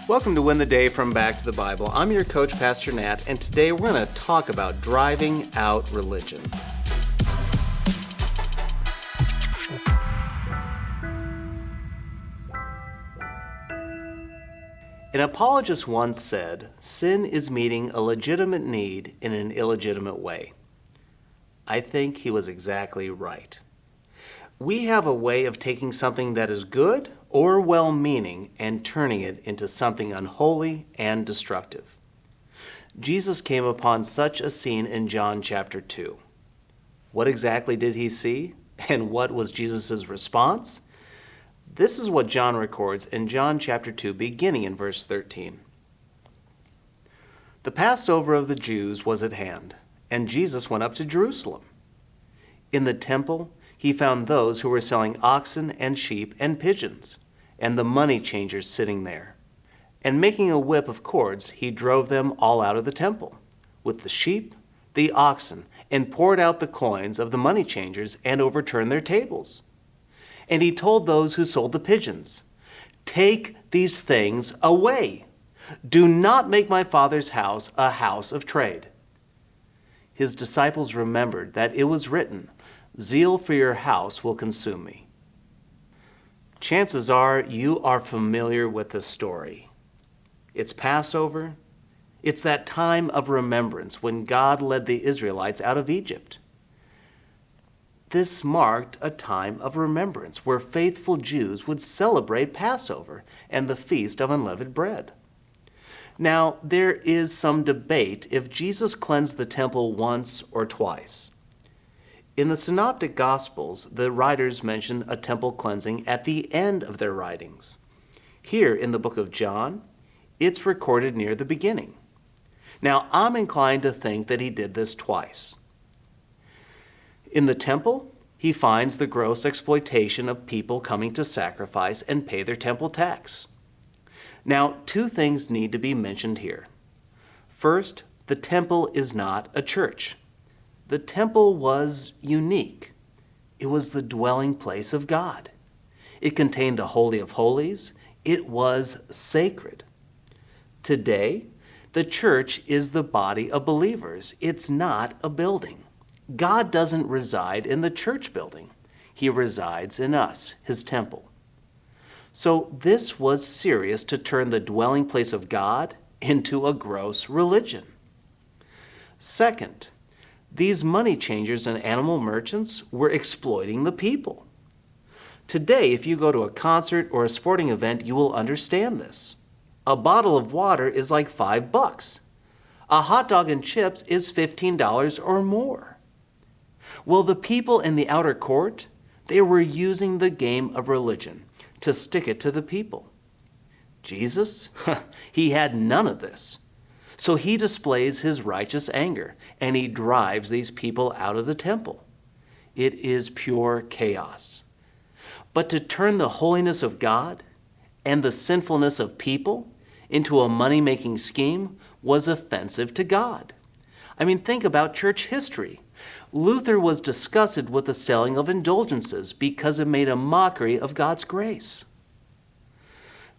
Welcome to Win the Day from Back to the Bible. I'm your coach, Pastor Nat, and today we're going to talk about driving out religion. An apologist once said, "Sin is meeting a legitimate need in an illegitimate way." I think he was exactly right. We have a way of taking something that is good or well-meaning and turning it into something unholy and destructive. Jesus came upon such a scene in John chapter 2. What exactly did he see? And what was Jesus' response? This is what John records in John chapter 2, beginning in verse 13. The Passover of the Jews was at hand, and Jesus went up to Jerusalem. In the temple, he found those who were selling oxen and sheep and pigeons, and the money changers sitting there. And making a whip of cords, he drove them all out of the temple, with the sheep, the oxen, and poured out the coins of the money changers and overturned their tables. And he told those who sold the pigeons, "Take these things away. Do not make my Father's house a house of trade." His disciples remembered that it was written, "Zeal for your house will consume me." Chances are you are familiar with this story. It's Passover. It's that time of remembrance when God led the Israelites out of Egypt. This marked a time of remembrance where faithful Jews would celebrate Passover and the Feast of Unleavened Bread. Now, there is some debate if Jesus cleansed the temple once or twice. In the Synoptic Gospels, the writers mention a temple cleansing at the end of their writings. Here in the book of John, it's recorded near the beginning. Now, I'm inclined to think that he did this twice. In the temple, he finds the gross exploitation of people coming to sacrifice and pay their temple tax. Now, two things need to be mentioned here. First, the temple is not a church. The temple was unique. It was the dwelling place of God. It contained the Holy of Holies. It was sacred. Today, the church is the body of believers. It's not a building. God doesn't reside in the church building. He resides in us, his temple. So this was serious to turn the dwelling place of God into a gross religion. Second, these money changers and animal merchants were exploiting the people. Today, if you go to a concert or a sporting event, you will understand this. A bottle of water is like $5. A hot dog and chips is $15 or more. Well, the people in the outer court, they were using the game of religion to stick it to the people. Jesus, he had none of this. So he displays his righteous anger, and he drives these people out of the temple. It is pure chaos. But to turn the holiness of God and the sinfulness of people into a money-making scheme was offensive to God. I mean, think about church history. Luther was disgusted with the selling of indulgences because it made a mockery of God's grace.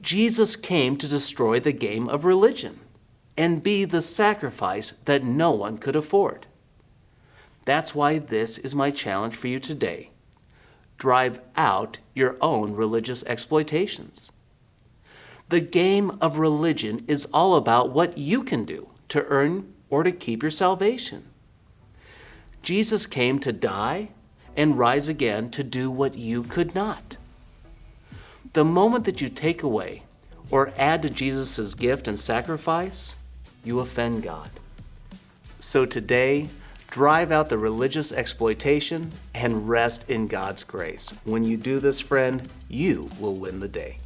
Jesus came to destroy the game of religion and be the sacrifice that no one could afford. That's why this is my challenge for you today. Drive out your own religious exploitations. The game of religion is all about what you can do to earn or to keep your salvation. Jesus came to die and rise again to do what you could not. The moment that you take away or add to Jesus' gift and sacrifice, you offend God. So today, drive out the religious exploitation and rest in God's grace. When you do this, friend, you will win the day.